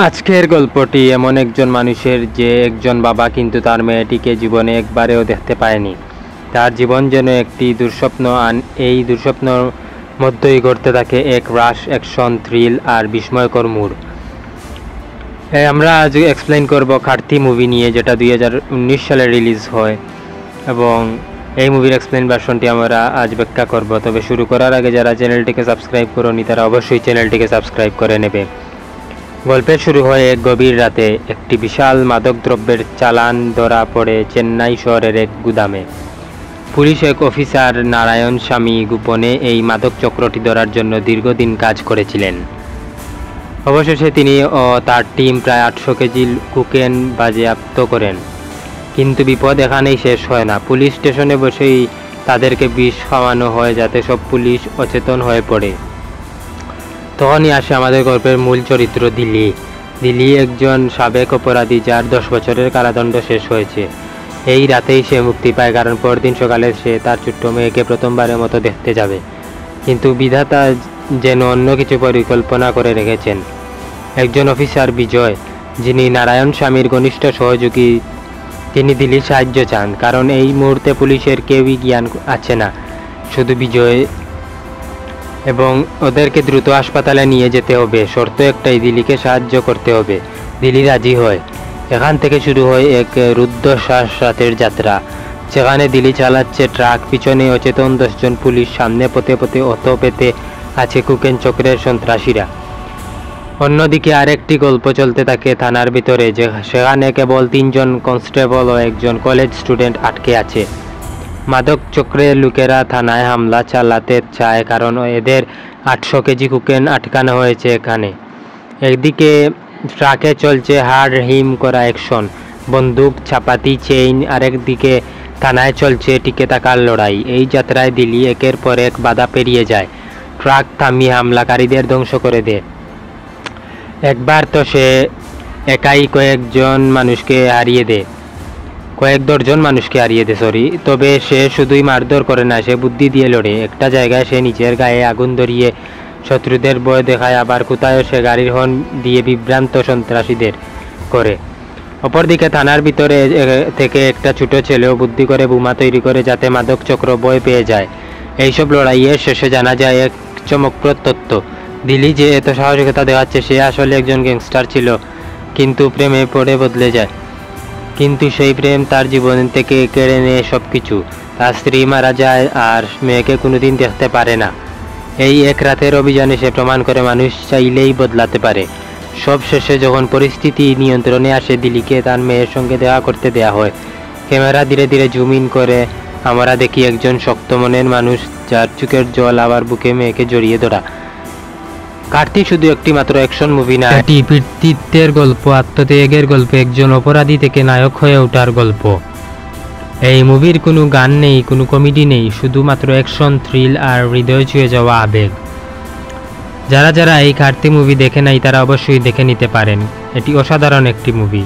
আজকের গল্পটি এমন একজন মানুষের যে একজন বাবা কিন্তু তার মেয়েটিকে জীবনে একবারেও দেখতে পায়নি। তার জীবন যেন একটি দুঃস্বপ্ন, এই দুঃস্বপ্নর মধ্যেই ঘটতে থাকে এক রাশ অ্যাকশন, থ্রিল আর বিস্ময়কর মোড়। আমরা আজ এক্সপ্লেইন করব কার্তি মুভি নিয়ে, যেটা 2019 সালে রিলিজ হয়, এবং এই মুভির এক্সপ্লেইন ভার্সনটি আমরা আজ ব্যাখ্যা করব। তবে শুরু করার আগে যারা চ্যানেলটিকে সাবস্ক্রাইব করোনি তারা অবশ্যই চ্যানেলটিকে সাবস্ক্রাইব করে নেবে। গল্পের শুরু হয় এক গভীর রাতে। একটি বিশাল মাদকদ্রব্যের চালান ধরা পড়ে চেন্নাই শহরের এক গুদামে। পুলিশ এক অফিসার নারায়ণ স্বামী গোপনে এই মাদক চক্রটি ধরার জন্য দীর্ঘদিন কাজ করেছিলেন। অবশেষে তিনি ও তার টিম প্রায় 800 কেজি কোকেন বাজেয়াপ্ত করেন। কিন্তু বিপদ এখানেই শেষ হয় না। পুলিশ স্টেশনে বসেই তাদেরকে বিষ খাওয়ানো হয় যাতে সব পুলিশ অচেতন হয়ে পড়ে। তখনই আসে আমাদের গল্পের মূল চরিত্র দিল্লি। দিল্লি একজন সাবেক অপরাধী যার 10 বছরের কারাদণ্ড শেষ হয়েছে। এই রাতেই সে মুক্তি পায়, কারণ পরদিন সকালে সে তার ছোট্ট মেয়েকে প্রথমবারের মতো দেখতে যাবে। কিন্তু বিধাতা যেন অন্য কিছু পরিকল্পনা করে রেখেছেন। একজন অফিসার বিজয়, যিনি নারায়ণ স্বামীর ঘনিষ্ঠ সহযোগী, তিনি দিল্লির সাহায্য চান, কারণ এই মুহূর্তে পুলিশের কেউই জ্ঞান আছে না, শুধু বিজয়, এবং ওদেরকে দ্রুত হাসপাতালে নিয়ে যেতে হবে। শর্ত একটাই, দিল্লিকে সাহায্য করতে হবে। দিল্লি রাজি হয়। এখান থেকে শুরু হয় এক রুদ্ধশ্বাস রাতের যাত্রা, যেখানে দিল্লি চালাচ্ছে ট্রাক, পিছনে অচেতন 10 জন পুলিশ, সামনে পথে পথে অত পেতে আছে কোকেন চক্রের সন্ত্রাসীরা। অন্যদিকে আরেকটি গল্প চলতে থাকে থানার ভিতরে, সেখানে কেবল 3 জন কনস্টেবল ও একজন কলেজ স্টুডেন্ট আটকে আছে। মাদক চক্রের লোকেরা থানায় হামলা চালাতে চায়, কারণ এদের 800 কেজি কোকেন আটকানো হয়েছে এখানে। একদিকে ট্রাকে চলছে হাড় হিম করা অ্যাকশন, বন্দুক, চাপাতি, চেইন, আরেকদিকে থানায় চলছে টিকে থাকার লড়াই। এই যাত্রায় দিল্লি একের পর এক বাধা পেরিয়ে যায়, ট্রাক থামিয়ে হামলাকারীদের ধ্বংস করে দেয়। একবার তো সে একাই কয়েক দর্জন মানুষকে হারিয়ে দেয়, তবে সে শুধুই মারধর করে না, সে বুদ্ধি দিয়ে লড়ে। একটা জায়গায় সে নিজের গায়ে আগুন ধরিয়ে শত্রুদের ভয় দেখায়, আবার কোথাও সে গাড়ির হর্ন দিয়ে বিভ্রান্ত সন্ত্রাসীদের করে। অপরদিকে থানার ভিতরে থেকে একটা ছোট ছেলেও বুদ্ধি করে বোমা তৈরি করে, যাতে মাদক চক্র ভয় পেয়ে যায়। এইসব লড়াইয়ের শেষে জানা যায় এক চমকপ্রদ তথ্য, দিল্লি যে এত সাহসিকতা দেখাচ্ছে সে আসলে একজন গ্যাংস্টার ছিল, কিন্তু প্রেমে পড়ে বদলে যায়। কিন্তু সেই প্রেম তার জীবন থেকে কেড়ে নেয় সব কিছু। তার স্ত্রী মারা যায় আর মেয়েকে কোনোদিন দেখতে পারে না। এই এক রাতের অভিযানে সে প্রমাণ করে মানুষ চাইলেই বদলাতে পারে। সব শেষে যখন পরিস্থিতি নিয়ন্ত্রণে আসে, দিল্লিকে তার মেয়ের সঙ্গে দেখা করতে দেয়া হয়। ক্যামেরা ধীরে ধীরে জুম ইন করে আমরা দেখি একজন শক্ত মনের মানুষ, যার চোখের জল আবার বুকে মেয়েকে জড়িয়ে ধরা। কার্তি শুধু একটি মাত্র অ্যাকশন মুভি না, এটি পিতৃত্বের গল্প, আত্মত্যাগের গল্প, একজন অপরাধী থেকে নায়ক হয়ে ওঠার গল্প। এই মুভির কোনো গান নেই, কোনো কমেডি নেই, শুধুমাত্র অ্যাকশন, থ্রিল আর হৃদয় ছুঁয়ে যাওয়া আবেগ। যারা এই কার্তি মুভি দেখে নাই তারা অবশ্যই দেখে নিতে পারেন। এটি অসাধারণ একটি মুভি।